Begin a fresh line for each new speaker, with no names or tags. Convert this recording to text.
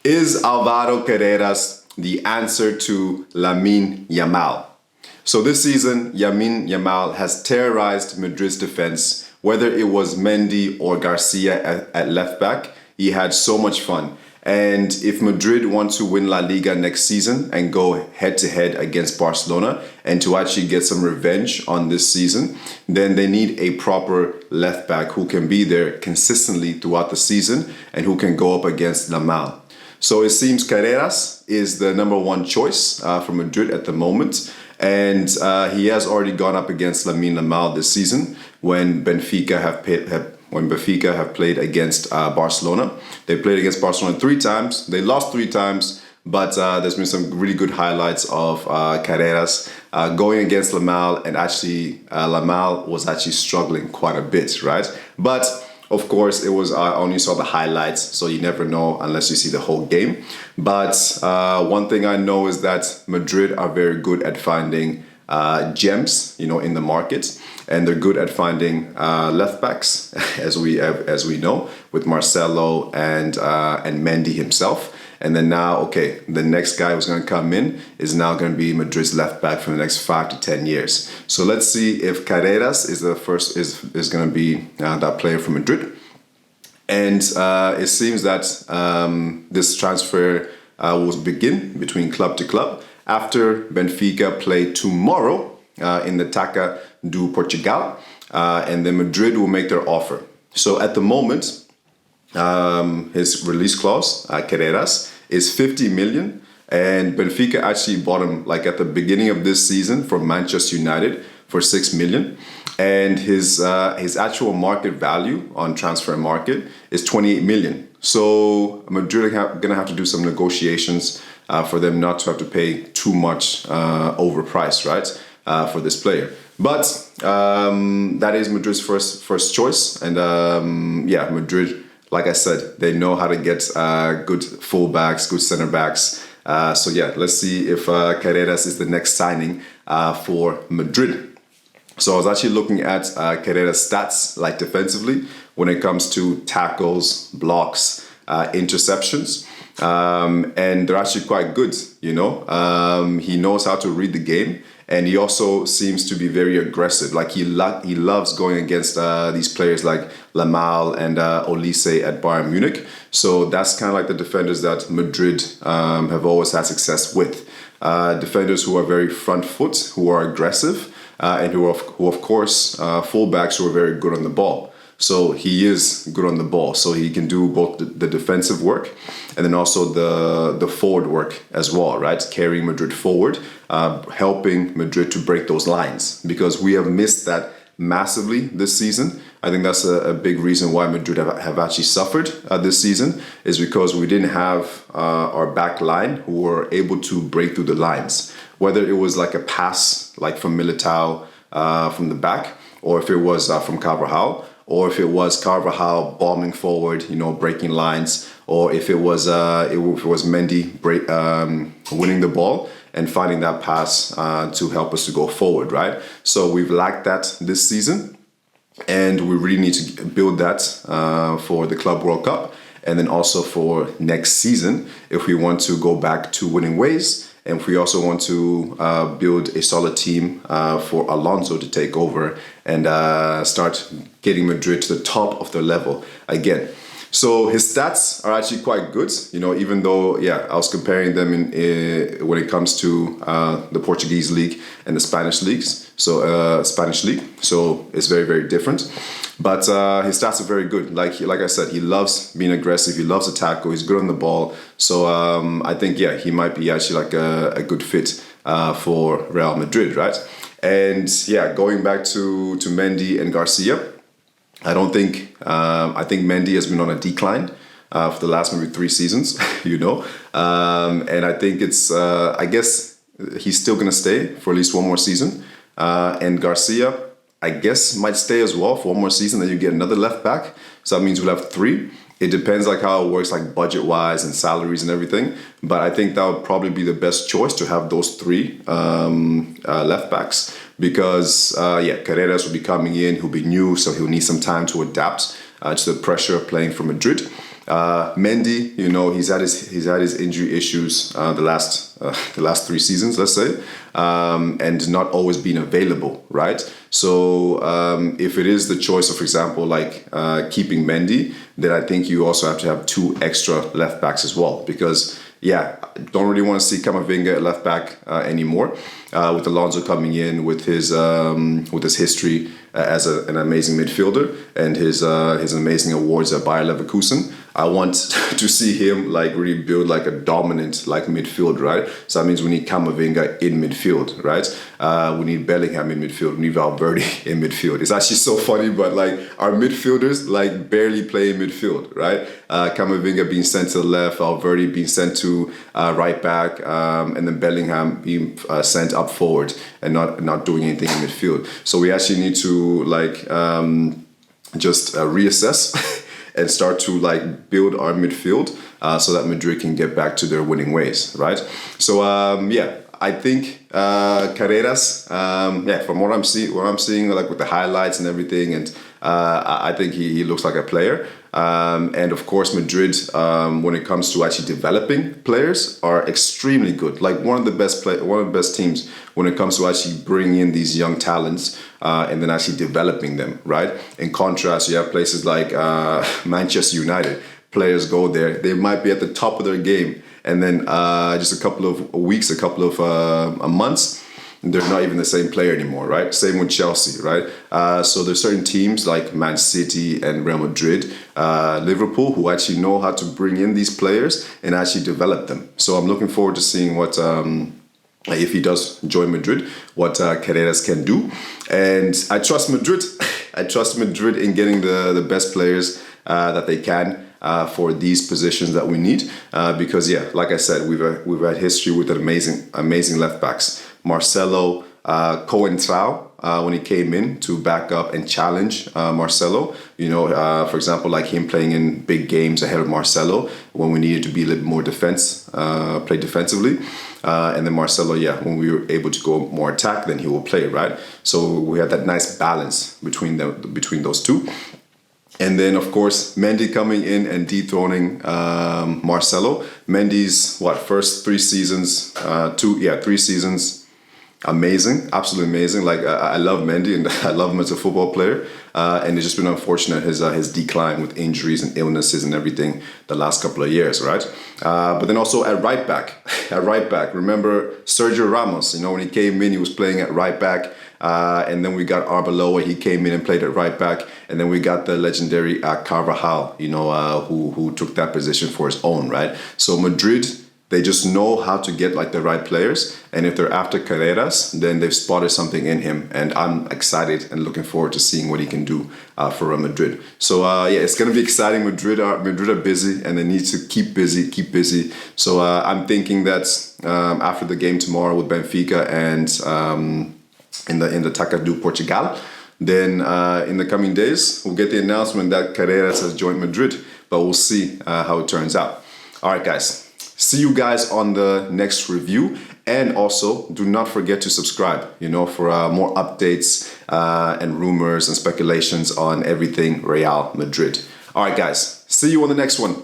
Is Alvaro Carreras the answer to Lamine Yamal? So this season, Lamine Yamal has terrorized Madrid's defense. Whether it was Mendy or Garcia at left back, he had so much fun. And if Madrid want to win La Liga next season and go head to head against Barcelona and to actually get some revenge on this season, then they need a proper left back who can be there consistently throughout the season and who can go up against Yamal. So it seems Carreras is the number one choice for Madrid at the moment. And he has already gone up against Lamine Yamal this season when Benfica have played against Barcelona. They played against Barcelona 3 times. They lost 3 times, but there's been some really good highlights of Carreras going against Yamal, and actually Yamal was actually struggling quite a bit, right? But of course, it was I only saw the highlights, so you never know unless you see the whole game. But one thing I know is that Madrid are very good at finding gems, in the market, and they're good at finding left backs, as we know, with Marcelo and Mendy himself. And then now, the next guy who's going to come in is now going to be Madrid's left back for the next 5 to 10 years. So let's see if Carreras is going to be that player for Madrid. And it seems that this transfer will begin between club to club after Benfica play tomorrow in the Taça do Portugal, and then Madrid will make their offer. So at the moment, his release clause, Carreras, is 50 million, and Benfica actually bought him like at the beginning of this season from Manchester United for 6 million, and his actual market value on transfer market is 28 million. So Madrid are gonna have to do some negotiations for them not to have to pay too much overpriced, right, for this player. But that is Madrid's first choice, and Madrid, like I said, they know how to get good fullbacks, good center backs. So let's see if Carreras is the next signing for Madrid. So I was actually looking at Carreras' stats, like defensively, when it comes to tackles, blocks, interceptions. And they're actually quite good, He knows how to read the game. And he also seems to be very aggressive. Like he loves going against these players like Yamal and Olise at Bayern Munich. So that's kind of like the defenders that Madrid have always had success with. Defenders who are very front foot, who are aggressive, and who of course fullbacks who are very good on the ball. So he is good on the ball. So he can do both the defensive work and then also the forward work as well, right? Carrying Madrid forward, helping Madrid to break those lines, because we have missed that massively this season. I think that's a big reason why Madrid have actually suffered this season, is because we didn't have our back line who were able to break through the lines. Whether it was like a pass like from Militao from the back, or if it was from Carvajal, or if it was Carvajal bombing forward, breaking lines, or if it was Mendy winning the ball and finding that pass to help us to go forward, right? So we've lacked that this season, and we really need to build that for the Club World Cup, and then also for next season if we want to go back to winning ways. And if we also want to build a solid team for Alonso to take over and start getting Madrid to the top of their level again. So his stats are actually quite good, even though, I was comparing them when it comes to the Portuguese league and the Spanish leagues. So Spanish league. So it's very, very different. But his stats are very good. Like I said, he loves being aggressive. He loves to tackle. He's good on the ball. So I think, he might be actually like a good fit for Real Madrid, right? And going back to Mendy and Garcia, I think Mendy has been on a decline for the last maybe 3 seasons, and I think it's, I guess he's still going to stay for at least one more season. And Garcia, I guess, might stay as well for one more season. Then you get another left back. So that means we'll have 3. It depends like how it works, like budget-wise and salaries and everything. But I think that would probably be the best choice to have those 3 left backs. Because, Carreras will be coming in, he'll be new, so he'll need some time to adapt to the pressure of playing for Madrid. Mendy, he's had his injury issues the last 3 seasons, let's say, and not always been available, right? So if it is the choice of, for example, like keeping Mendy, then I think you also have to have 2 extra left backs as well, because don't really want to see Camavinga at left back anymore. With Alonso coming in with his history as an amazing midfielder and his amazing awards at Bayer Leverkusen, I want to see him like really build like a dominant like midfield, right? So that means we need Camavinga in midfield, right? We need Bellingham in midfield. We need Valverde in midfield. It's actually so funny, but like our midfielders like barely play in midfield, right? Camavinga being sent to the left, Valverde being sent to right back, and then Bellingham being sent up forward and not doing anything in midfield. So we actually need to like just reassess and start to like build our midfield so that Madrid can get back to their winning ways, right? So I think Carreras, from what I'm seeing like with the highlights and everything, and I think he looks like a player. And of course, Madrid, when it comes to actually developing players, are extremely good. Like one of the best teams when it comes to actually bringing in these young talents and then actually developing them, right? In contrast, you have places like Manchester United. Players go there, they might be at the top of their game, and then just a couple of weeks, a couple of months, they're not even the same player anymore, right? Same with Chelsea, right? So there's certain teams like Man City and Real Madrid, Liverpool, who actually know how to bring in these players and actually develop them. So I'm looking forward to seeing what, if he does join Madrid, what Carreras can do. And I trust Madrid. I trust Madrid in getting the best players that they can for these positions that we need. Because like I said, we've had history with amazing left backs. Marcelo, Coentrao, when he came in to back up and challenge Marcelo. For example, like him playing in big games ahead of Marcelo when we needed to be a little more play defensively. And then Marcelo, when we were able to go more attack, then he will play, right? So we had that nice balance between those two. And then, of course, Mendy coming in and dethroning Marcelo. Mendy's, first 3 seasons, 3 seasons, amazing, absolutely amazing. Like, I love Mendy and I love him as a football player. And it's just been unfortunate his decline with injuries and illnesses and everything the last couple of years, right? But then also at right back, remember Sergio Ramos, when he came in, he was playing at right back. And then we got Arbeloa, he came in and played at right back. And then we got the legendary Carvajal, who took that position for his own, right? So Madrid, they just know how to get like the right players. And if they're after Carreras, then they've spotted something in him. And I'm excited and looking forward to seeing what he can do for Real Madrid. So it's going to be exciting. Madrid are busy and they need to keep busy. So I'm thinking that after the game tomorrow with Benfica and in the Taca do Portugal, then in the coming days, we'll get the announcement that Carreras has joined Madrid, but we'll see how it turns out. All right, guys. See you guys on the next review. And also, do not forget to subscribe, for more updates and rumors and speculations on everything Real Madrid. All right, guys. See you on the next one.